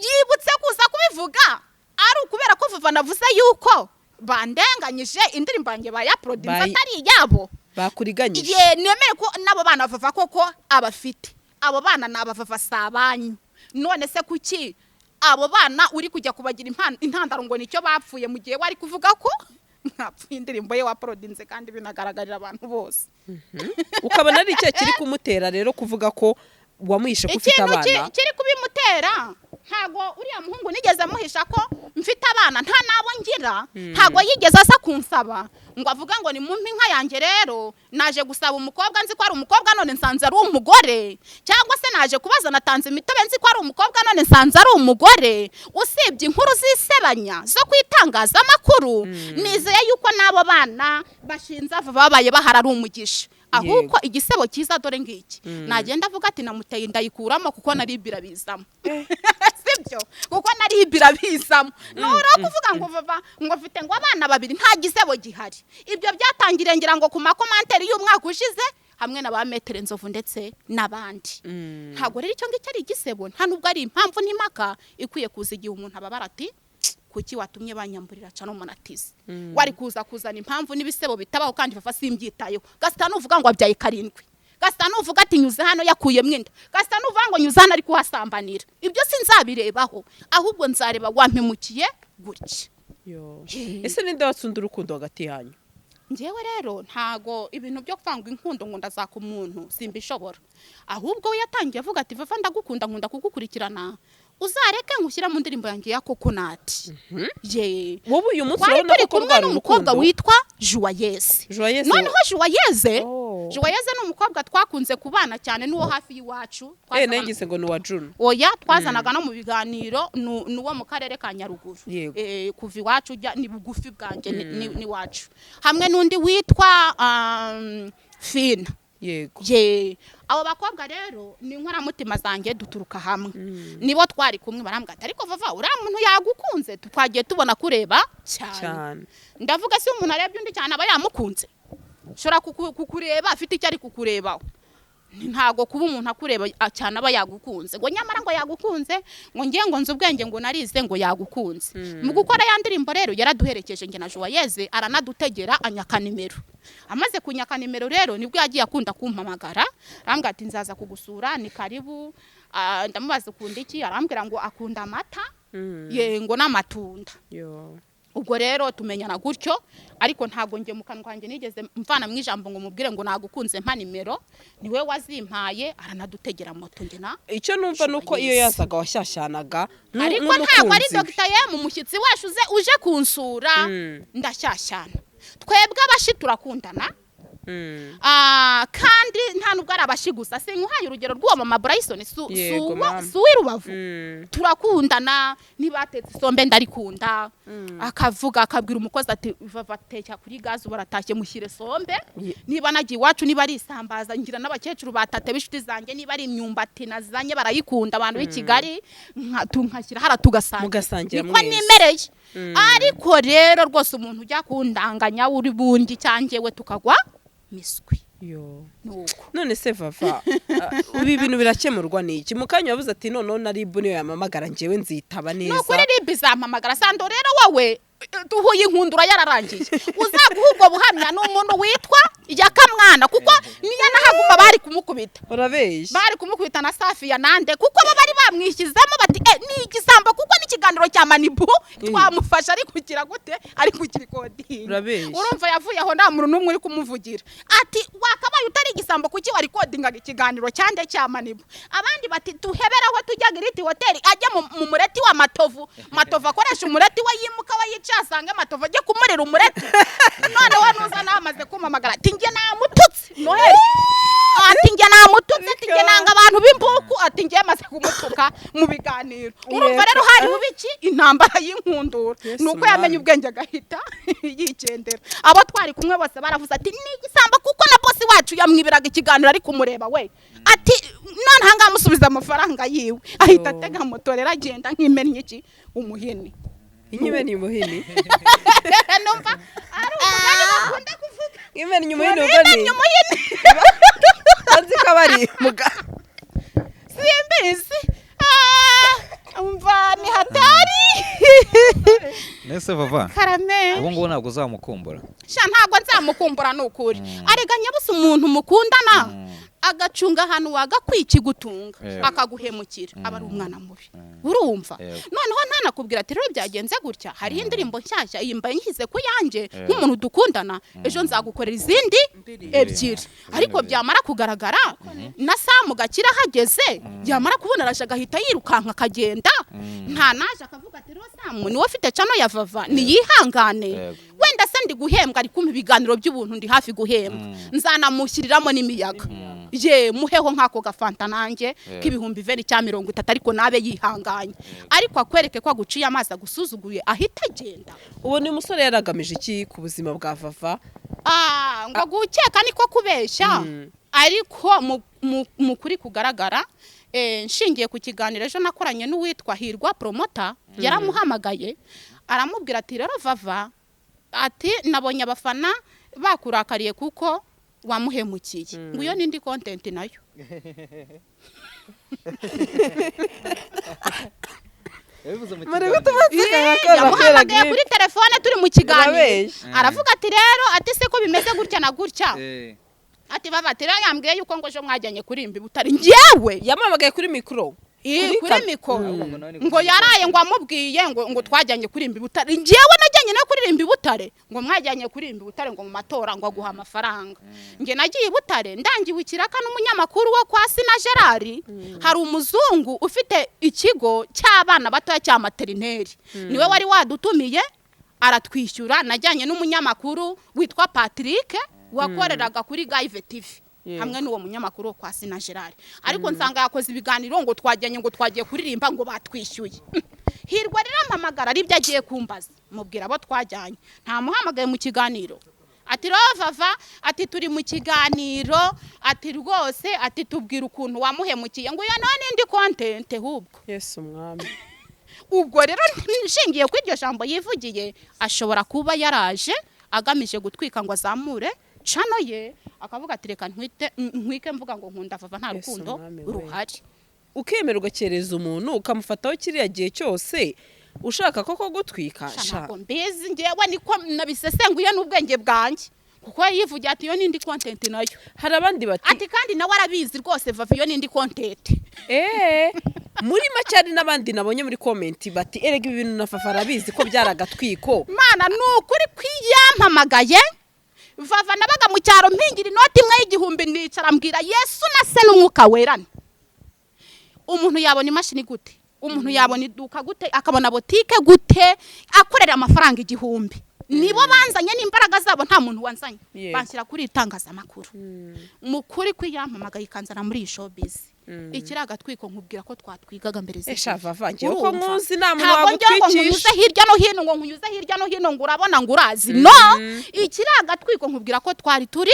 yibutse kuza kubivuga ari ukubera ko Vava navuze yuko bandenganyije indirimbo yanjye bayaporodinze atari iyabo bakuriganyije nemere ko nabo bana Vava koko abafite abo bana naba Vava sabanyu none se kuki abo bana uri kujya kubagira intandaro ngo nicyo bapfuye mu gihe wari kuvuga ko mwapfuye indirimbo ye waporodinze kandi binagaragarira abantu bose ukabona ari icyo kiri kumutera rero kuvuga ko wamwishe ko ufite abana ikintu kiri kubimutera ntago uriya muhungu nigeze amuhisha ko mfite abana nta nabo ngira ntago yigeze asa kunsaba ngo avuga ngo ni mumpi inka yanjye rero naje gusaba umukobwa nzi ko ari umukobwa none nsanze ari umugore cyangwa se naje kubaza natanze imitobe nzi ko ari umukobwa none nsanze ari umugore usibye inkuru zisebanya zo kwitangaza amakuru nizeye yuko nabo bana bashinza babaye bahara ari umugisha ahubwo igisebo cyiza dore ngiki nagenda avuga ati namuteye ndayikuramo kuko nari birabizamo sibyo kuko nari birabizamo noro kuvuga ngo Vava ngo afite ngo abana babiri nta gisebo gihari ibyo byatangiriye ngira ngo ku makomanteri y'umwaka ushize hamwe na ba Metere Nzovu ndetse nabandi ntago rero icyo ngicyo ari igisebo nta nubwo ari impamvu n'imaka ikwiye kuza igihe umuntu ababara ati kuki watumye banyamburira cano monatize wari kuzana impamvu n'ibisebo bitabaho kandi Vava simbyitayeho Gasitani uvuga ngo abyaye 7 Gasitani uvuga ati nyuze hano yakuye mwenda Gasitani uvuga ngo nyuze hano ari kuhasambanira ibyo sinzabirebaho ahubwo nzareba wampemukiye gutya ese ninde watsunda urukundo hagati yanyu ngewe rero ntago ibintu byo kwanga inkundo ngo ndazaka umuntu simbishobora ahubwo we yatangiye avuga ati Vava ndagukunda nkunda kugukurikirana uzareke ngushyira mu ndirimbo yanjye ya Coconut ye wowe uyu munsi urabona ko rwari umukobwa witwa Joyeuse noneho Joyeuse ni umukobwa twakunze kubana cyane n'uwo hafi y'iwacu nengise ngo ni wa Juno oya twazanaga no mu biganiro n'uwo mu karere ka Nyaruguru kuva iwacu ni bugufi bwanjye ni wacu hamwe n'undi witwa Fina yego abo bakobwa rero ni inkoramutima zanjye duturuka hamwe nibo twari kumwe barambwa ariko Vava uriya muntu yagukunze twagiye tubona kureba cyane ndavuga si umuntu arebye undi cyane aba yamukunze shora kukureba afite icyo ari kukurebaho ntago kuba umuntu akureba cyane aba yagukunze ngo nyamara ngo yagukunze ngo ngiye ngo nzi ubwenge ngo narize ngo yagukunze mu gukora ya ndirimbo rero yaraduherekeje nge na Joyeuse aranadutegera anyaka nimero amaze kunyaka nimero rero nibwo yagiye akunda kumpamagara arambwira ati nzaza kugusura ni karibu ndamubaza ukunda iki arambwira ngo akunda amata ye ngo n'amatunda ubwo rero tumenyana gutyo ariko ntago nge mu kanwa kanjye nigeze mvana mu ijambo ngo mubwire ngo nagukunze mpa nimero niwe wazimpaye aranadutegera moto nge na icyo numva nuko iyo yazaga washyashyanaga ariko ntago ari Dr. Yem umushyitsi wacu uje kunsura ndashyashyana twebwe abashi turakundana kandi nta nubwo ari abashi gusa sinkuhaye urugero rw'uwo mama Bryson Rubavu turakundana nibatetse isombe ndarikunda akavuga akabwira umukozi ati vavateka kuri gazi baratashye mushyire sombe niba nagiye iwacu niba ari isambaza ngira n'abakecuru batate b'ishuti zanjye niba ari imyumbati nazanye barayikunda abantu b'i Kigali tunkashyira hara tugasangira niko nimereye ariko rero rwose umuntu ujya kundanganya uri bundi cyangewe tukagwa miswi none se vava ibi bintu birakemurwa n'iki mukanya wavuze ati none naribu niyo yamamagara njyewe nzitaba neza no kuri ribu zampamagara Sando rero wowe duhuye inkundura yararangiye uzaguha ubwo buhamya n'umuntu witwa Yakamwana kuko niyo nahaguma bari kumukubita urabeshya bari kumukubita na Safi ya nande kuko bari bamwishyizemo bati ni igisambo kuko n'ikiganiro cya Manibu twamufasha ari kugira gute ari kugira kodinga urabeshya urumva yavuye aho nta muntu n'umwe uri kumuvugira ati wakabaye utari igisambo kuki wari kodinga ikiganiro cyande cya Manibu abandi bati tuheberaho tujyaga iriti hoteli ajya mu mureti wa Matovu akoresha umureti we yimuka asange Matovu ajye kumurira umureti none we nuza namaze kumamagara ati nge namututse Noheli ati nge namututse ati nge nanga abantu b'impuku ati nge maze kumutuka mu biganiro urumva rero hari bubiki intambara y'inkundura nuko yamenye ubwenge agahita yigendera abo twari kumwe bose baravuze ati ni igisambo kuko na boss wacu yamwibiraga ikiganiro ari kumureba we ati none hanga musubiza amafaranga yiwe ahita atega moto rero agenda nk'imennye iki umuhini inyimeni umuhini numva ari umugani bakunda kuvuga imeni umuhini ugani azi kabari muga simbizi umva ni hatari nese vava karame ubu ngubu ntabwo uzamukumbura sha ntabwo nzamukumbura n'ukuri arega nyabusa umuntu mukundana agacunga ahantu wagakwiki gutunga akaguhemukira aba ari umwana mubi urumva noneho ntanakubwira ati rero byagenze gutya hari indirimbo nshyashya yimbaye nshyize ku yanjye nk'umuntu dukundana ejo nzagukorera izindi ebyiri ariko byamara kugaragara na Samu Gakira hageze yamara kubona araje agahita yirukanka akagenda nta naje akavuga ati rero Samu niwe ufite cano ya Vava niyihangane wenda se ndi guhembwa ari kumpa ibiganiro by'ubuntu ndi hafi guhembwa nzanamushyiriramo n'imiyaga ye muheho nkako gafanta nanjye k'ibihumbi 20 ariko nabe yihanganye ariko akwereke ko aguciye amazi agusuzuguye ahita agenda uwo ni umusore yaragamije iki ku buzima bwa Vava ngo gukeka niko kubeshya ariko mu kuri kugaragara nshingiye ku kiganiro ejo nakoranye n'uwitwa Hirwa Promoter yaramuhamagaye aramubwira ati rero Vava ati nabonye abafana bakurakariye kuko wamuhemukiye ngo iyo nindi content nayo yamuhamagaye kuri telefone turi mu kiganiro aravuga ati rero ati se ko bimeze gutya na gutya ati Vava ati rero yambwiye yuko ngo ejo mwajyanye kurimba Butare njyewe yamamagaye kuri mikoro kuri mikoro ngo yaraye ngo amubwiye ngo twajyanye kurimba Butare njyewe najyanye no kuririmba Butare ngo mwajyanye kurimba Butare ngo mu matora ngo aguha amafaranga nge nagiye Butare ndangiwe ikiraka n'umunyamakuru wo kwa Sina Gerard hari umuzungu ufite ikigo cy'abana batoya cya materineri niwe wari wadutumiye aratwishyura najyanye n'umunyamakuru witwa Patrick wakoreraga kuri Gaive TV hamwe n'uwo munyamakuru kwa Sina Gerard ariko nsanga yakoze ibiganiro ngo twajyanye ngo twagiye kuririmba ngo batwishyuye Hirwa rero mpamagara ari byo agiye kumbaza mubwira abo twajyanye nta muhamagaye mu kiganiro ati Vava ati turi mu kiganiro ati rwose ati tubwira ukuntu wamuhemukiye ngo ya none ndi content hubwo Yesu mwami ubwo rero nshingiye ku iryo jambo yivugiye ashobora kuba yaraje agamije gutwika ngo azamure cano ye akavuga ati reka ntwike mvuga ngo nkunda Vava nta rukundo ruhari ukemerwa kereza umuntu ukamufataho kiriya gihe cyose ushaka koko gutwika ntabwo mbizi ngewe niko nabisesenguye n'ubwenge bwanjye kuko yivugiye ati yo nindi content nayo hari abandi bati ati kandi nawe arabizi rwose Vava yo nindi content muri make ndetse hari n'abandi nabonye muri comment bati erega ibintu na Fafa arabizi ko byaragatwiko. Mana nukuri kwiyampamagaye Vava nabaga mu cyaro mpingira inoti imwe y'igihumbi nicara mbwira Yesu na se n'umwuka werane. Umuntu yabona imashini gute? Umuntu yabona iduka gute? Akabona botike gute? Akorera amafaranga igihumbi. Nibo banzanye n'imbaraga zabo nta muntu wanzanye. Banshyira kuri itangazamakuru. Mukuri kwiyampamagaye ikanzana muri showbiz. Ikiragatwiko nkubwira ko twatwigaga mbere z'iki. Esha Vava ngiye ko nkuzi namuntu wagutwikisha hirya no hino ngo nkunyuze hirya no hino ngo urabona ngo urazi no ikiragatwiko nkubwira ko twari turi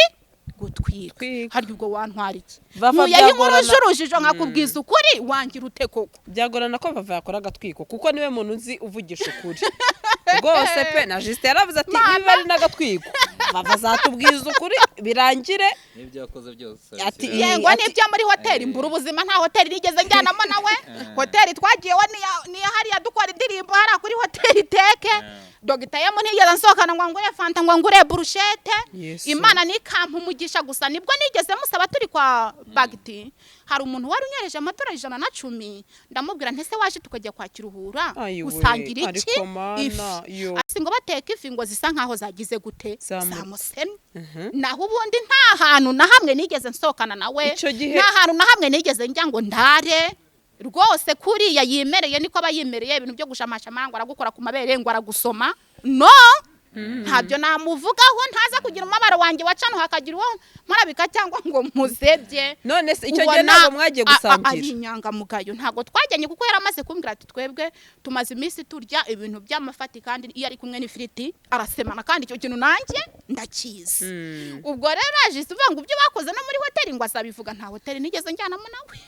gutwika hari ubwo wantwara iki muye y'umurujurujijo nkakubwiza ukuri wangira ute koko byagorana ko Vava yakora agatwiko kuko niwe muntu uzi uvugisha ukuri rwose pe na Juste yaravuze ati niba ari n'agatwiko Vava zatubwiza ukuri birangire n'ibyo yakoze byose ati yego n'ibyo muri hoteli mbura ubuzima nta hoteli nigeze njyanamo nawe hoteli twagiyeho ni hariya dukora indirimbo hari kuri hoteli teke Dogita yemo ntigeze nsokana ngo ngure fanta ngo ngure brushete Imana nikampa umugisha gusa nibwo nigeze musaba turi kwa Bagiti hari umuntu wari unyereje amatora 110 ndamubwira ntese waje tukajya kwakiruhura gusangira iki ifi ngo bateka ifi ngo zisa nkaho zagize gute zamuseni naho ubundi nta hantu na hamwe nigeze nsokana nawe nta hantu na hamwe nigeze njya ngo ndare rwose kuriya yimereye niko abayimereye ibintu byo gushamasha mango aragukora ku mabere ngo aragusoma no ntabyo namuvugaho ntaza kugira umabaro wanjye wacano hakagira uwo marabika cyangwa ngo muzebye none se icyo gihe ntabwo mwagiye gusangira ari inyangamugayo ntabwo twajyanye kuko yaramaze kumbwira ati twebwe tumaze iminsi turya ibintu by'amafati kandi iyo ari kumwe n'ifiriti arasemana kandi icyo kintu nanjye ndakizi ubwo rero aje uvuga ngo ibyo bakoze no muri hoteli ngo asabivuga nta hoteli nigeze njyanamo nawe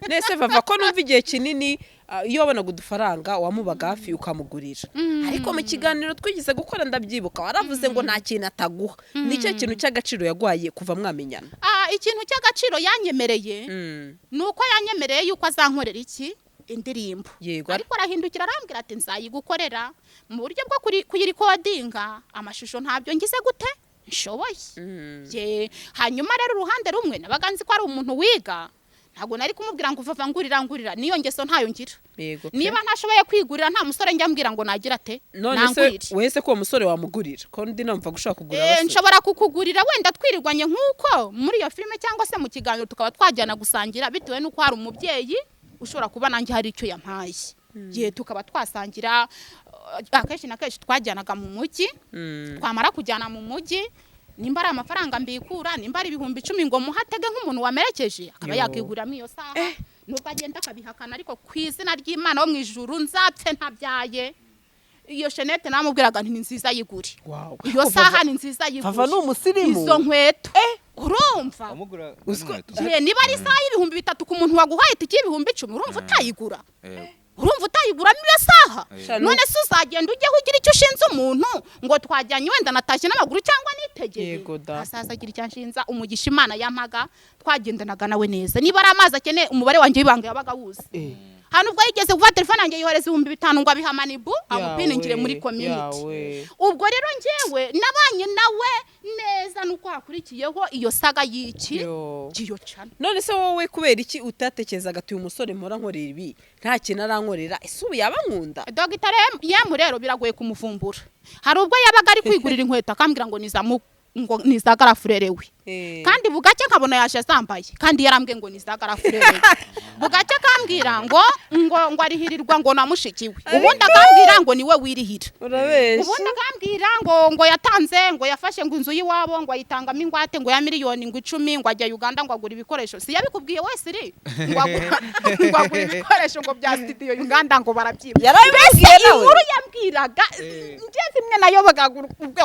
nese Vava ko numva igihe kinini iyo wabonaga udufaranga wamubaga hafi ukamugurira ariko mu kiganiro twigize gukora ndabyibuka waravuze ngo nta kintu ataguha nicyo kintu cy'agaciro yagwaye kuva mwamenyana ikintu cy'agaciro yanyemereye nuko yanyemereye yuko azankorera iki indirimbo ariko arahindukira arambwira ati nzayigukorera mu buryo bwo kuyirikodinga amashusho ntabyo ngize gute nshoboye hanyuma rero uruhande rumwe nabaga nzi ko ari umuntu wiga ntabwo nari kumubwira ngo Vava ngurira niyo ngeso ntayo ngira niba ntashoboye kwigurira nta musore njya mbwira ngo nagira ate nangurire wese ko umusore wamugurira ko ndi namva gushaka kugura abasore nshobora kukugurira wenda twirirwanye nkuko muri iyo filime cyangwa se mu kiganiro tukaba twajyana gusangira bitewe nuko hari umubyeyi ushobora kuba nanjye hari icyo yampaye tukaba twasangira akenshi na kenshi twajyanaga mu mujyi twamara kujyana mu mujyi nimba ari amafaranga mbikura nimba ari 10,000 ngo muhatege nk'umuntu wamerekeje akaba yakiguramo iyo saha nubwo agenda akabihakana ariko kwizina ry'Imana wo mwijuru nzapfe ntabyaye iyo Jeanette namubwiraga nti nziza yiguri iyo saha ni nziza yiguri Vava n'umusirimu izo nkweto urumva niba ari saha y'3,000 ku muntu waguhaye itiki y'10,000 urumva utayigura urumva utayigura niyo saha none se uzagenda ujye ugira icyo ushinze umuntu ngo twajyanye wenda natashye n'amaguru cyangwa nitegeye asaza agira icyo anshinza umugisha Imana yampaga twagendanaga nawe neza niba ari amazi akeneye umubare wanjye w'ibanga yabaga wuze hano ubwo yigeze kuva telefone yanjye yohereza 5,000 ngo abiha Manibu amupiningire muri community ubwo rero njyewe nabanye nawe neza nuko hakurikiyeho iyo saga y'iki giyo cyane none se wowe kubera iki utatekerezaga ati uyu musore mpora nkorera ibi nta kintu arankorera isubu yabankunda Dogita yemu rero biragoye kumuvumbura hari ubwo yabaga ari kwigurira inkweto akambwira ngo nizagarafurerewe kandi bugacye nkabona yaje zambaye kandi yarambwe ngo nizagarafurerewe bugacye kambwira ngo arihirirwa ngo namushikiwe ubundi akambwira ngo niwe wirihira ubundi akambwira ngo yatanze ngo yafashe ngo inzu yiwabo ngo ayitangamo ingwate ngo ya miliyoni ngo 10 ngo ajya Uganda ngo agura ibikoresho si yabikubwiye wese iri ngo agura ibikoresho ngo bya studio Uganda ngo barabyiba yarabibwiye nawe inkuru yambwiraga ngeze imwe nayobaga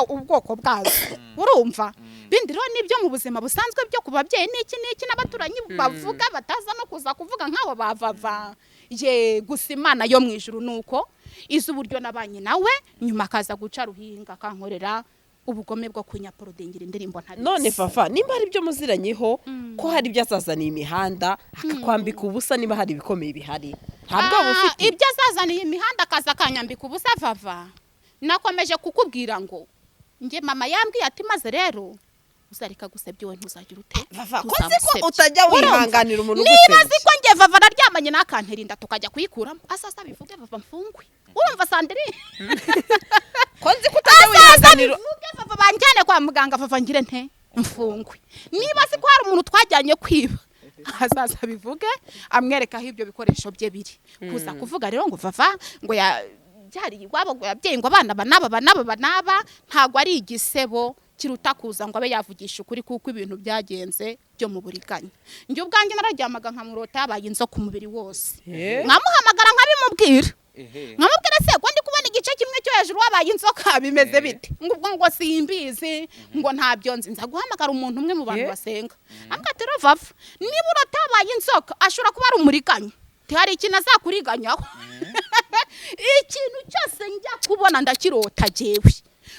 ubwoko bwazo urumva bindi rero nibyo mu buzima busanzwe byo kubabyeyi niki n'abaturanyi bavuga bataza no kuza kuvuga nk'abo bavava gusa Imana yo mwijuru nuko izo uburyo nabanye nawe nyuma akaza guca ruhinga kankorera ubugome bwo kunyaporodingira indirimbo ntabizi none Vava nimba ari byo muziranyeho ko hari ibyo azazaniye imihanda akakwambika ubusa niba hari ibikomeye bihari ntabwo bufite ibyo azazaniye imihanda akaza akanyambika ubusa Vava nakomeje kukubwira ngo nge mama yambwiye ati maze rero uzareka gusebya we ntuzagira ute Vava ko nzi ko utajya wihanganira umuntu niba ugusebya azi ko njye Vava naryamanye n'akanterinda tukajya kuyikuramo asasa bivuge Vava mfungwe urumva Sandrine ko nzi ko utajya wihanganira bivuge Vava banjyane kwa muganga Vava ngire nte mfungwe niba azi ko hari umuntu twajyanye kwiba azaza bivuge amwereka aho ibyo bikoresho bye biri kuza kuvuga rero ngo Vava ngo byari iwabo ngo yabyeyi ngo abana banaba ntago ari igisebo kiruta kuza ngo abe yavugisha ukuri kuko ibintu byagenze byo mu buriganya njye ubwanjye nararyamaga nkamurota yabaye inzoka umubiri wose nkamuhamagara nkabimubwira nkamubwira se ko ndi kubona igice kimwe cyo hejuru wabaye inzoka bimeze bite ngo simbizi ngo ntabyo nzi nza guhamagara umuntu umwe mu bantu basenga ambwatira Vava niba uratabaye inzoka ashobora kuba ari umuriganya hari ikintu azakuriganyaho ikintu cyose njya kubona ndakirota jewe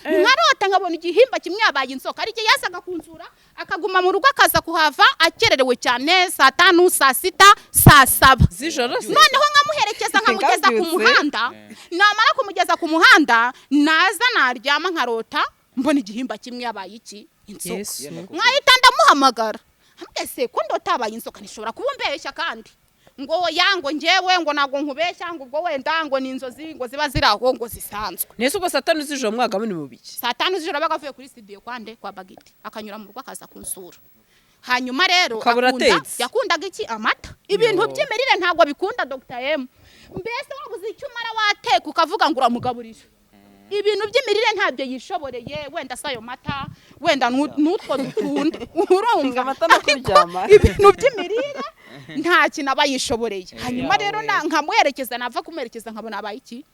nkarota nkabona igihimba kimwe yabaye inzoka ari gihe yasaga kunzura akaguma mu rugo akaza kuhava akererewe cyane 5 6 7 z'ijoro noneho nkamuherekeza nkamugeza ku muhanda namara kumugeza ku muhanda naza naryama nkarota mbona igihimba kimwe yabaye iki inzoka nkahita ndamuhamagara ambese ko ndotabaye inzoka nishobora kubumbeshya kandi ngo yango njewe ngo nago nkubeshya ngo ubwo wenda ngo ninzozi ngo ziba ziraho ngo zisanzwe nese uko 5 z'ijoro mwaga muri mu biki 5 z'ijoro bagavuye kuri studio kwande kwa Bagiti akanyura mu rugo akaza kunsura hanyuma rero yakundaga iki amata ibintu by'imirire ntago bikunda Dr. M mbese wabuze icyo mara wateka ukavuga ngo uramugaburira ibintu by'imirire ntabyo yishoboreye wenda sayo mata wenda nutwo dukunda urumva amata no kuryama ibintu by'imirire nta kintu aba yishoboreye hanyuma rero nkamuherekeza nava kumuherekeza nkabona abaye iki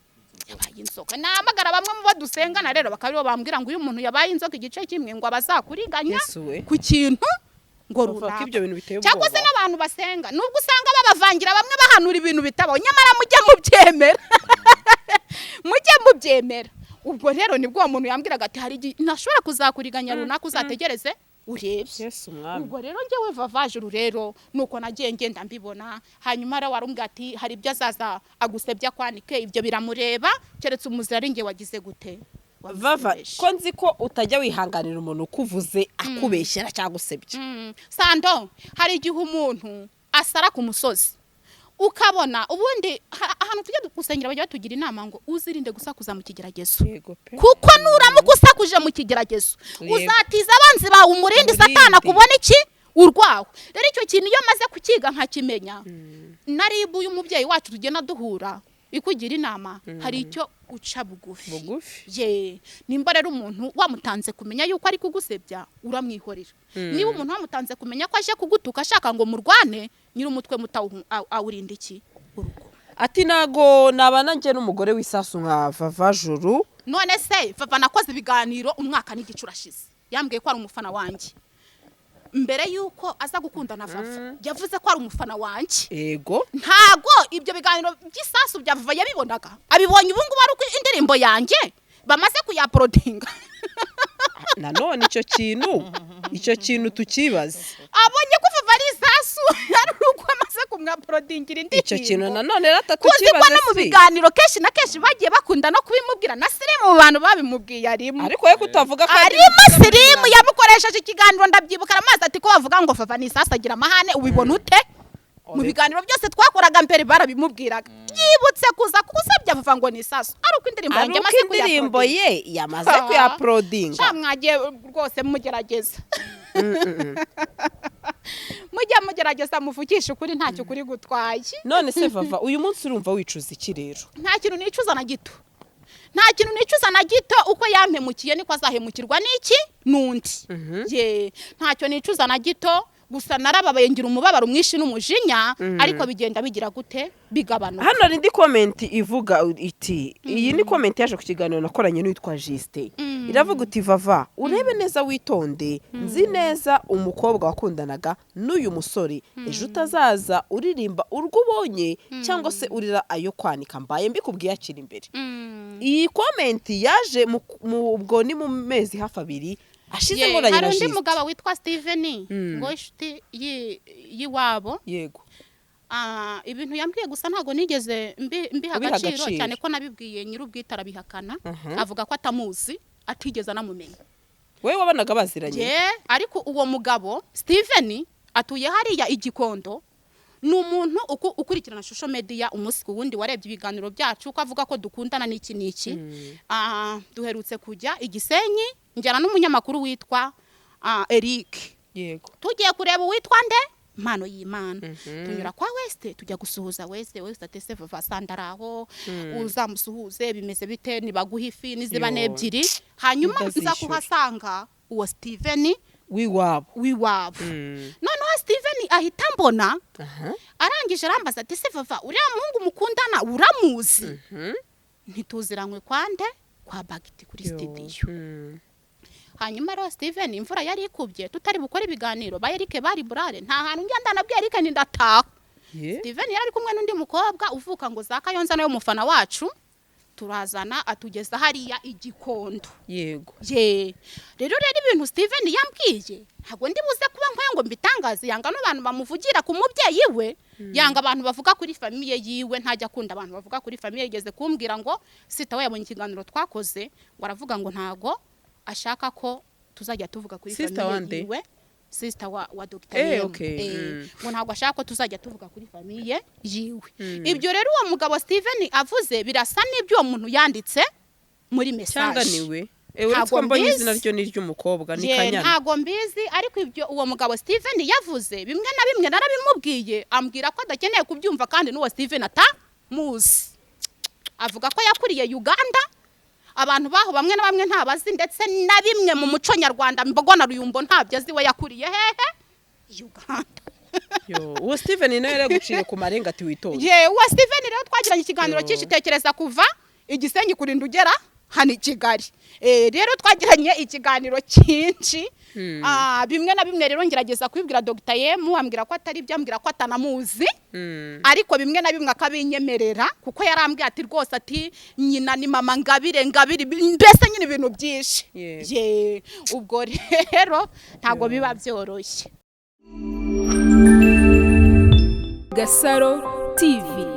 yabaye inzoka namagara bamwe mu badusengana rero bakaba bambwira ngo uyu muntu yabaye inzoka igice kimwe ngo abazakuriganya ku kintu ngo runaka cyangwa se n'abantu basenga nubwo usanga babavangira bamwe bahanura ibintu bitabaho nyamara mujye mubyemera ubwo rero nibwo uwo muntu yambwiraga ati hari ntashobora kuzakuriganya runaka uzategereze urebye ubwo rero njyewe Vava juru rero nuko nagiye ngenda mbibona hanyuma ara warumbwa ati hari ibyo azaza agusebya kwanike ibyo biramureba keretse umuzira ari nge wagize gute Vava ko nzi ko utajya wihanganira umuntu kuvuze akubeshyera cyangwa usebya Sando hari igihe umuntu asara ku musozi ukabona ubundi ahantu tujya gusengera bajya tugira inama ngo uzirinde gusakuza mu kigeragezo kuko nuramuka usakuje mu kigeragezo uzatiza abanzi bawe umurindi satana kubona iki urwaho rero icyo kintu iyo maze kukiga nkakimenya naribu uyu mubyeyi wacu tugena duhura ikugira inama hari icyo uca bugufi ye nimba rero umuntu wamutanze kumenya yuko ari kugusebya uramwihorera niba umuntu wamutanze kumenya ko aje kugutuka ashaka ngo murwane nyiri umutwe awurinda iki urugo ati nago nabana nje n'umugore w'isasu nka Vava juru none se Vava nakoze ibiganiro umwaka n'igicurashize yambwiye ko ari umufana wanjye mbere yuko aza gukunda na Vava yavuze ko ari umufana wanjye yego ntago ibyo biganiro by'isasu bya Vava yabibonaga abibonye ubungu bari uko indirimbo yanjye bamaze kuyaprodinga nanone icyo kintu tukibaze abonye ko Vava ari isasu ari uko amaze kumwaprodingira indirimbo icyo kintu nanone ratatukibaze kuko no mu biganiro kenshi na kenshi bagiye bakunda no kubimubwira na Sirimu mu bantu babimubwiye arimo ariko ye kutavuga ko arimo Sirimu yamukoresheje ikiganiro ndabyibuka amazi ati ko bavuga ngo Vava ni isasu agira amahane ubibona ute mu biganiro byose twakoraga mbere barabimubwiraga yibutse kuza kugusebya Vava ngo ni isasu ari uko indirimbo yanjye amaze indirimbo ye yamaze kuyaprodinga cyamwagiye rwose mugerageza mujya mugerageza muvugisha ukuri ntacyo kuri gutwaye none se Vava uyu munsi urumva wicuza iki rero nta kintu nicuza na gito uko yampemukiye niko azahemukirwa n'iki nundi ye ntacyo nicuza na gito gusa narababaye ngira umubabaro mwinshi n'umujinya ariko bigenda bigira gute bigabanuka hano rindi comment ivuga iti iyi ni comment yaje ku kiganiro nakoranye n'uwitwa Juste iravuga uti Vava urebe neza witonde nzi neza umukobwa wakundanaga n'uyu musore ejo utazaza uririmba urwo ubonye cyangwa se urira ayo kwanika mbaye mbikubwiye akiri imbere iyi comment yaje mu ubwo ni mu mezi hafi 2 ashize ngoranye na Juste hari undi mugabo witwa Steven ngo inshuti yiwabo yego ibintu yambwiye gusa ntago nigeze mbiha agaciro cyane ko nabibwiye nyir'ubwitara bihakana avuga ko atamuzi atigeze anamumenya wewe wabanaga baziranye ariko uwo mugabo Steven atuye hariya igikondo ni umuntu ukurikirana social media umunsi ku wundi warebye ibiganiro byacu uko avuga ko dukundana n'iki n'iki. Duherutse kujya Igisenyi njyana n'umunyamakuru witwa Eric. Yego. Tugiye kureba uwitwa nde Mpano y'Imana. Tunyura kwa West tujya gusuhuza West atese Vava Sandaraho uzamusuhuze bimeze bite nibaguha ifi niziba nebyiri hanyuma nza kuhasanga uwo Steven wiwabo. Noneho Steven ahita mbona arangije arambaza ati se Vava uriya muhungu mukundana uramuzi? Ntituziranywe kwande kwa Bagiti kuri studio. Hanyuma rero Steven imvura yari ikubye tutari bukora ibiganiro ba Eric bari burare nta hantu ngenda nabwiye Eric ndataha. Steven yari kumwe n'undi mukobwa uvuka ngo za Kayonza nayo mufana wacu turazana atugeza hariya igikondo. Yego. Rero ibintu Steven yambwiye ntago ndibuze kuba nkwe ngo mbitangaze yanga n'abantu bamuvugira ku mubyeyi we yanga abantu bavuga kuri famille yiwe ntajya akunda abantu bavuga kuri famille yigeze kumbwira ngo sita we yabonye ikiganiro twakoze ngo aravuga ngo ntago ashaka ko tuzajya tuvuga kuri famille yiwe sister wa Dr. ngo ntago ashaka ko tuzajya tuvuga kuri famille yiwe. Ibyo rero uwo mugabo Steven avuze birasa n'ibyo uwo muntu yanditse muri message. Cyangwa niwe uretse mbonye izina ryo ni ry'umukobwa ni Kanyana. Ntago mbizi ariko ibyo uwo mugabo Steven yavuze bimwe na bimwe narabimubwiye ambwira ko adakeneye kubyumva kandi n'uwo Steven atamuzi. Avuga ko yakuriye Uganda abantu baho bamwe na bamwe ntabazi ndetse na bimwe mu muco nyarwanda mbogona ruyumbo ntabyo azi we yakuriye hehe Uganda. Uwo Steven nawe yari guciye ku marenga ati witoze. Uwo Steven rero twagiranye ikiganiro cyinshi tekereza kuva Igisenyi kurinda ugera hani Kigali. Rero twagiranye ikiganiro cyinshi bimwe na bimwe rero ngerageza kwibwira Dr. Yemu ambwira ko atari byo ambwira ko atanamuzi. Ariko bimwe na bimwe akabinyemerera kuko yarambwiye ati rwose ati nyina ni mama Ngabire mbese nyine ibintu byinshi. Ubwo rero ntago biba byoroshye. Gasaro TV.